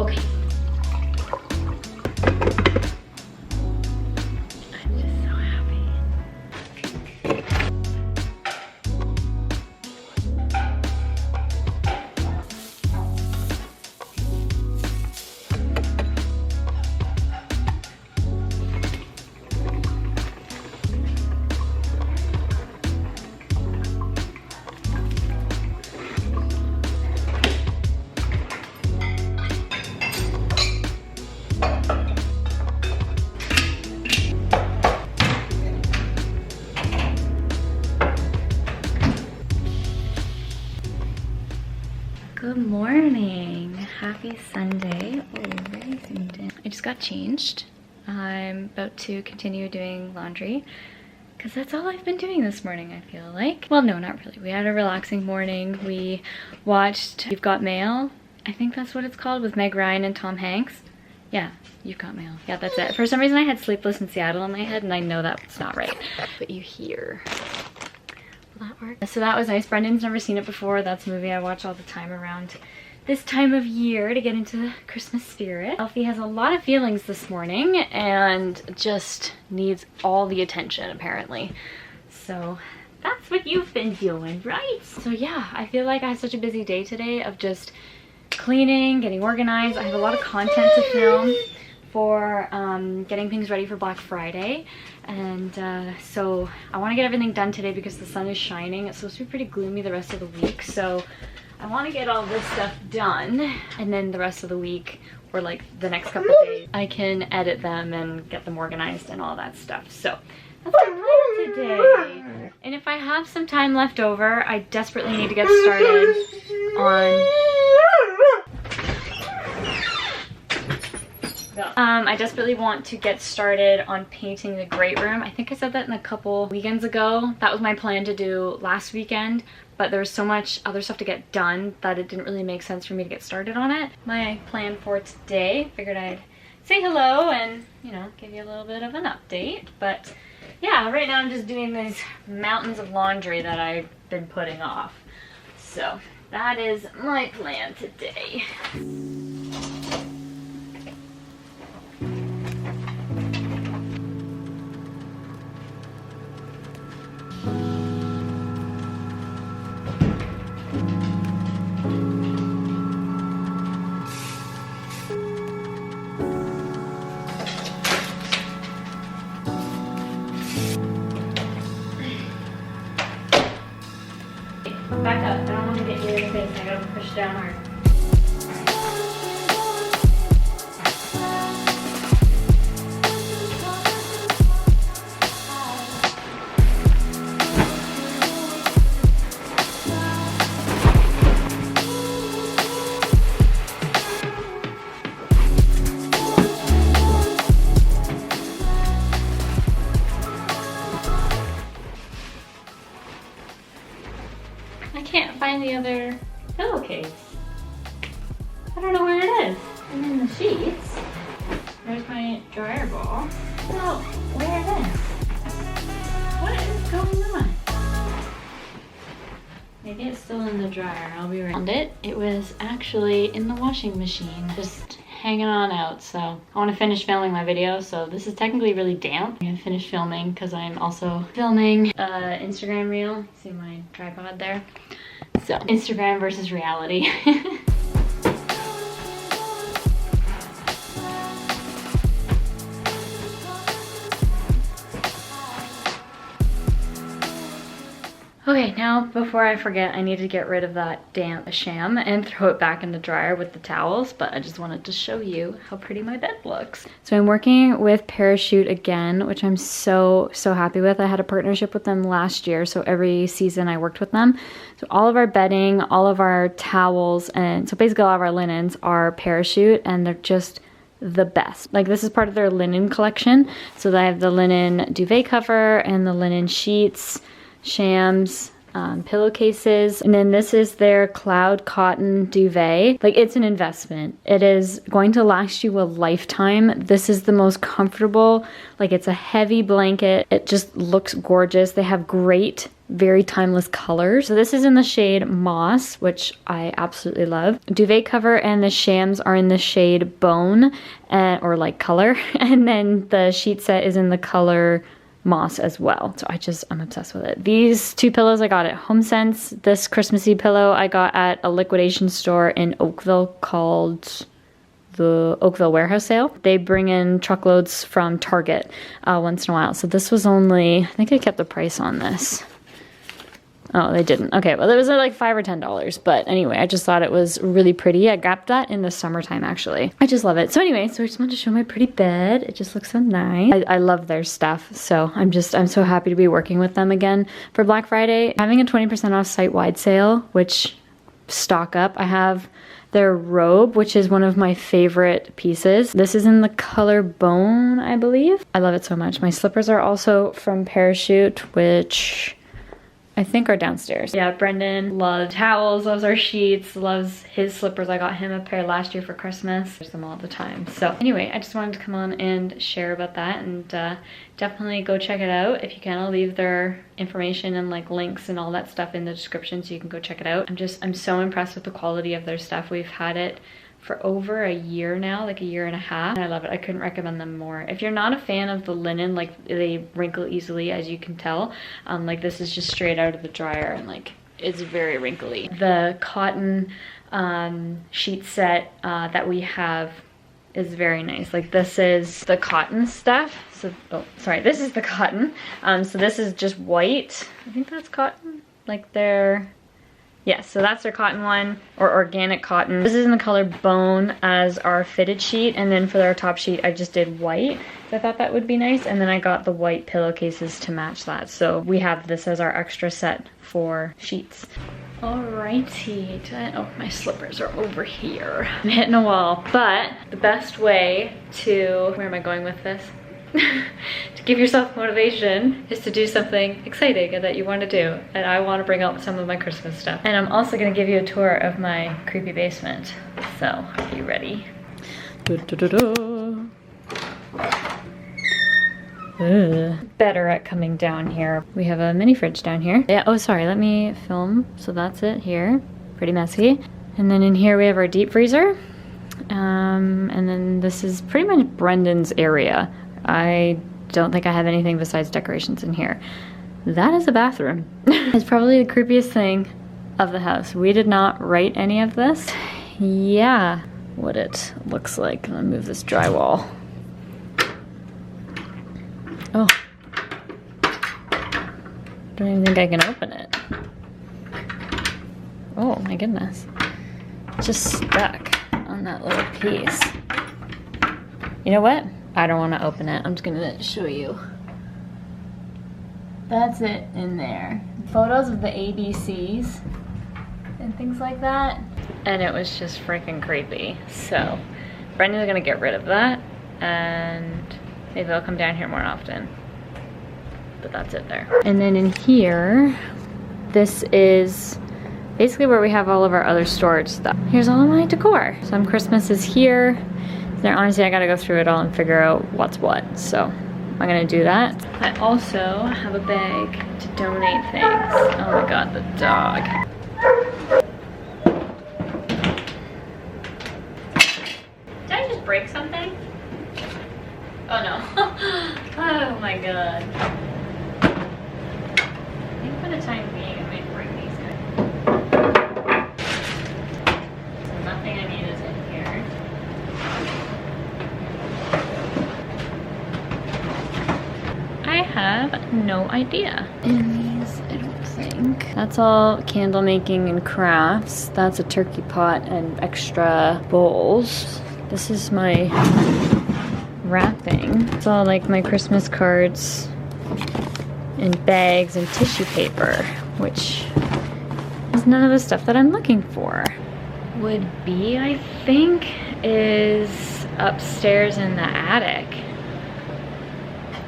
Okay. I'm just so happy. Good morning. Happy Sunday. Oh, very zoomed in. I just got changed. I'm about to continue doing laundry because that's all I've been doing this morning, I feel like. Well, no, not really. We had a relaxing morning. We watched You've Got Mail. I think that's what it's called, with Meg Ryan and Tom Hanks. Yeah, You've Got Mail. Yeah, that's it. For some reason I had Sleepless in Seattle in my head and I know that's not right. But you hear. That work. So that was nice. Brendan's never seen it before. That's a movie I watch all the time around this time of year to get into the Christmas spirit. Elfie has a lot of feelings this morning and just needs all the attention apparently. So that's what you've been doing, right? So yeah, I feel like I had such a busy day today of just cleaning, getting organized. I have a lot of content to film for getting things ready for Black Friday, and so I want to get everything done today because the sun is shining. It's supposed to be pretty gloomy the rest of the week, so I want to get all this stuff done, and then the rest of the week, or like the next couple of days, I can edit them and get them organized and all that stuff. So that's my plan today. And if I have some time left over, I desperately need to get started on I desperately want to get started on painting the great room. I think I said that in a couple weekends ago. That was my plan to do last weekend, but there was so much other stuff to get done that it didn't really make sense for me to get started on it. My plan for today, figured I'd say hello and, you know, give you a little bit of an update. But yeah, right now I'm just doing these mountains of laundry that I've been putting off. So that is my plan today. Back up. I don't want to get you in the face. I gotta push down hard. I can't find the other pillowcase. I don't know where it is. I'm in the sheets. There's my dryer ball. Well, where it is? What is going on? Maybe it's still in the dryer. I'll be around it. It was actually in the washing machine, just hanging on out. So I want to finish filming my video. So this is technically really damp. I'm gonna finish filming because I'm also filming Instagram reel. See my tripod there? So Instagram versus reality. Okay, now before I forget, I need to get rid of that damp sham and throw it back in the dryer with the towels, but I just wanted to show you how pretty my bed looks. So I'm working with Parachute again, which I'm so happy with. I had a partnership with them last year, so every season I worked with them. So all of our bedding, all of our towels, and so basically all of our linens are Parachute, and they're just the best. Like, this is part of their linen collection. So they have the linen duvet cover and the linen sheets, shams, pillowcases. And then this is their cloud cotton duvet. Like, it's an investment. It is going to last you a lifetime. This is the most comfortable. Like, it's a heavy blanket. It just looks gorgeous. They have great, very timeless colors. So this is in the shade Moss, which I absolutely love. Duvet cover and the shams are in the shade Bone, or like color. And then the sheet set is in the color Moss as well. So I'm obsessed with it. These two pillows I got at HomeSense. This Christmassy pillow I got at a liquidation store in Oakville called the Oakville Warehouse Sale. They bring in truckloads from Target once in a while. So this was only, I think I kept the price on this. Oh, they didn't. Okay, well, it was like $5 or $10. But anyway, I just thought it was really pretty. I got that in the summertime, actually. I just love it. So anyway, so I just wanted to show my pretty bed. It just looks so nice. I love their stuff. So I'm so happy to be working with them again for Black Friday. Having a 20% off site-wide sale, which stock up. I have their robe, which is one of my favorite pieces. This is in the color Bone, I believe. I love it so much. My slippers are also from Parachute, which I think are downstairs. Yeah, Brendan loves towels, loves our sheets, loves his slippers. I got him a pair last year for Christmas. There's them all the time. So anyway, I just wanted to come on and share about that, and definitely go check it out. If you can, I'll leave their information and like links and all that stuff in the description so you can go check it out. I'm so impressed with the quality of their stuff. We've had it for over a year now, like a year and a half, and I love it. I couldn't recommend them more. If you're not a fan of the linen, like they wrinkle easily, as you can tell, like this is just straight out of the dryer, and like it's very wrinkly. The cotton sheet set that we have is very nice. Like, this is the cotton stuff. So, oh, sorry, this is the cotton. So this is just white. I think that's cotton. Like they're, yeah, so that's their cotton one, or organic cotton. This is in the color Bone as our fitted sheet, and then for our top sheet I just did white. So I thought that would be nice, and then I got the white pillowcases to match that. So we have this as our extra set for sheets. Alrighty, oh, my slippers are over here. I'm hitting a wall, but the best way to, where am I going with this? To give yourself motivation is to do something exciting and that you want to do. And I want to bring out some of my Christmas stuff. And I'm also going to give you a tour of my creepy basement. So, are you ready? Better at coming down here. We have a mini fridge down here. Yeah, oh sorry, let me film. So that's it here. Pretty messy. And then in here we have our deep freezer. And then this is pretty much Brendan's area. I don't think I have anything besides decorations in here. That is a bathroom. It's probably the creepiest thing of the house. We did not write any of this. Yeah, what it looks like. I'm gonna move this drywall. Oh. Don't even think I can open it. Oh my goodness. It's just stuck on that little piece. You know what? I don't want to open it. I'm just gonna show you. That's it in there. Photos of the ABCs and things like that. And it was just freaking creepy. So Brendan's gonna get rid of that, and maybe I'll come down here more often. But that's it there. And then in here, this is basically where we have all of our other storage stuff. Here's all of my decor. Some Christmas is here. There, honestly, I gotta go through it all and figure out what's what. So I'm gonna do that. I also have a bag to donate things. Oh my god, the dog. Did I just break something? Oh no. Oh my god. I think for the time being I might break these guys. So nothing I need is in here. I have no idea. And these, I don't think. That's all candle making and crafts. That's a turkey pot and extra bowls. This is my wrapping. It's all like my Christmas cards and bags and tissue paper, which is none of the stuff that I'm looking for. Would be, I think, is upstairs in the attic.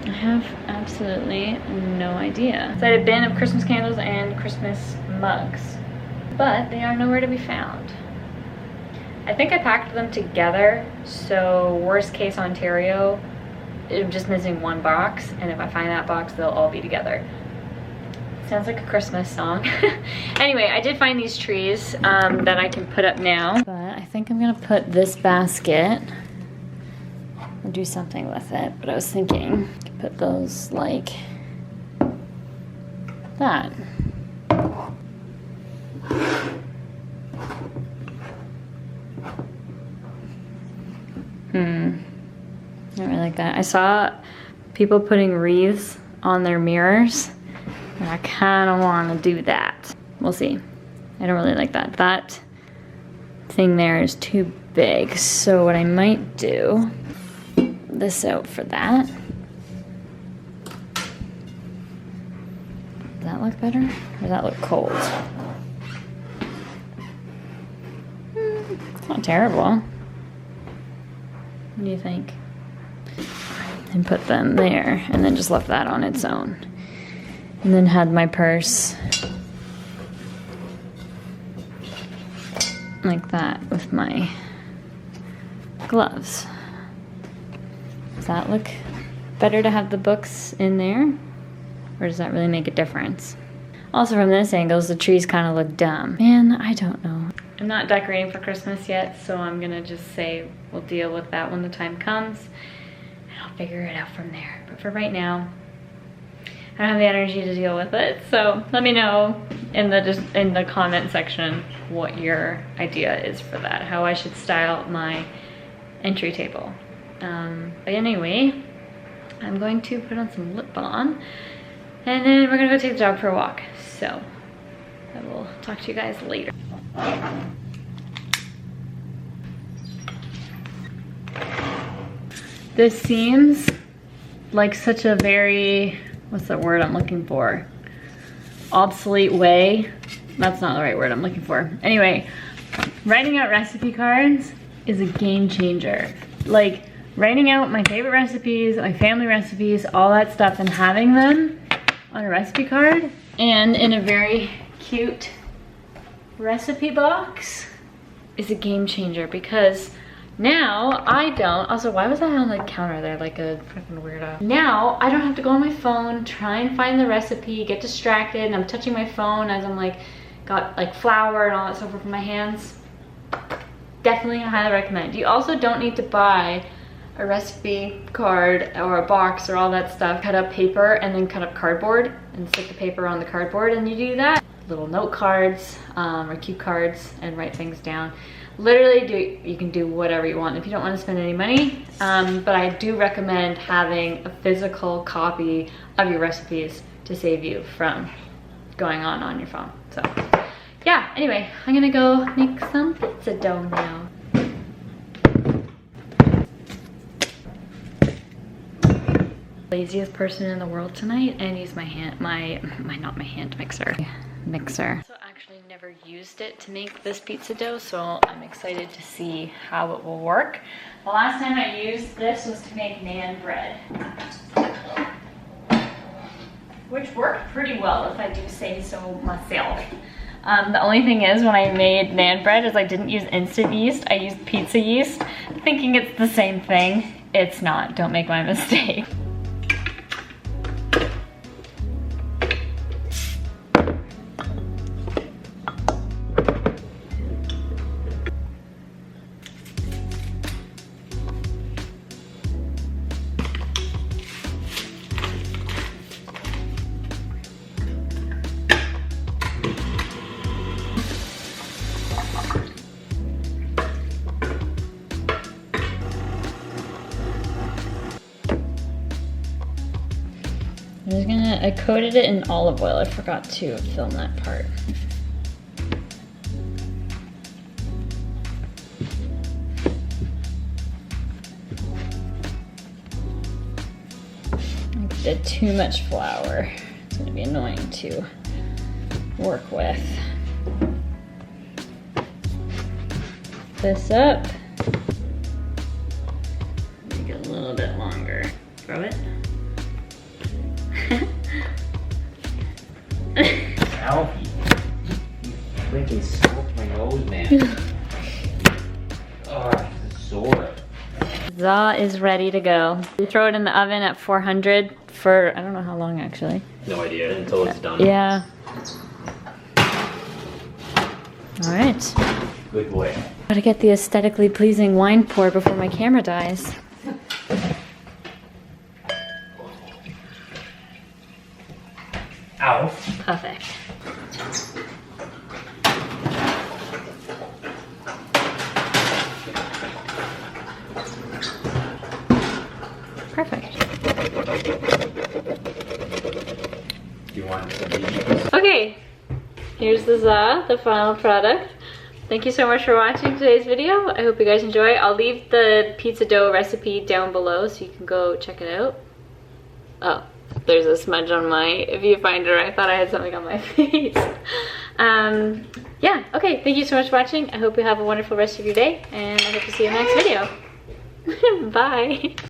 I have absolutely no idea. So I had a bin of Christmas candles and Christmas mugs, but they are nowhere to be found. I think I packed them together, so worst case Ontario, I'm just missing one box, and if I find that box, they'll all be together. Sounds like a Christmas song. Anyway, I did find these trees that I can put up now, but I think I'm gonna put this basket or do something with it, but I was thinking I could put those like that. I don't really like that. I saw people putting wreaths on their mirrors, and I kind of want to do that. We'll see. I don't really like that. That thing there is too big, so what I might do, this out for that. Does that look better? Or does that look cold? It's not terrible. What do you think? And put them there, and then just left that on its own. And then had my purse like that with my gloves. Does that look better to have the books in there? Or does that really make a difference? Also from this angle, the trees kind of look dumb. Man, I don't know. I'm not decorating for Christmas yet, so I'm gonna just say we'll deal with that when the time comes, and I'll figure it out from there. But for right now, I don't have the energy to deal with it, so let me know in the comment section what your idea is for that, how I should style my entry table. But anyway, I'm going to put on some lip balm, and then we're gonna go take the dog for a walk. So I will talk to you guys later. This seems like such a very, what's the word I'm looking for? Obsolete way. That's not the right word I'm looking for. Anyway, writing out recipe cards is a game changer. Like writing out my favorite recipes, my family recipes, all that stuff, and having them on a recipe card and in a very cute recipe box is a game changer, because now I don't, also why was I on the counter there like a freaking weirdo? Now I don't have to go on my phone, try and find the recipe, get distracted, and I'm touching my phone as I'm like, got like flour and all that stuff from my hands. Definitely highly recommend. You also don't need to buy a recipe card or a box or all that stuff. Cut up paper and then cut up cardboard and stick the paper on the cardboard, and you do that. Little note cards or cue cards and write things down. Literally you can do whatever you want if you don't want to spend any money, but I do recommend having a physical copy of your recipes to save you from going on your phone. So yeah, anyway, I'm gonna go make some pizza dough now. Laziest person in the world tonight, and use my hand, not my hand mixer. So I actually never used it to make this pizza dough, so I'm excited to see how it will work. The last time I used this was to make naan bread, which worked pretty well if I do say so myself. The only thing is, when I made naan bread, is I didn't use instant yeast, I used pizza yeast, thinking it's the same thing. It's not, don't make my mistake. I coated it in olive oil. I forgot to film that part. I did too much flour. It's gonna be annoying to work with. This up. Make it a little bit longer. Throw it. freaking smoked my nose, man. Oh, it's sore. Za is ready to go. We throw it in the oven at 400 for, I don't know how long actually. No idea until it's done. Yeah. All right. Good boy. Gotta get the aesthetically pleasing wine pour before my camera dies. Ow. Perfect. Perfect. Do you want some? Okay, here's the za, the final product. Thank you so much for watching today's video. I hope you guys enjoy. I'll leave the pizza dough recipe down below so you can go check it out. Oh, there's a smudge on my viewfinder. I thought I had something on my face. Yeah, okay, thank you so much for watching. I hope you have a wonderful rest of your day, and I hope to see you in the next video. Bye.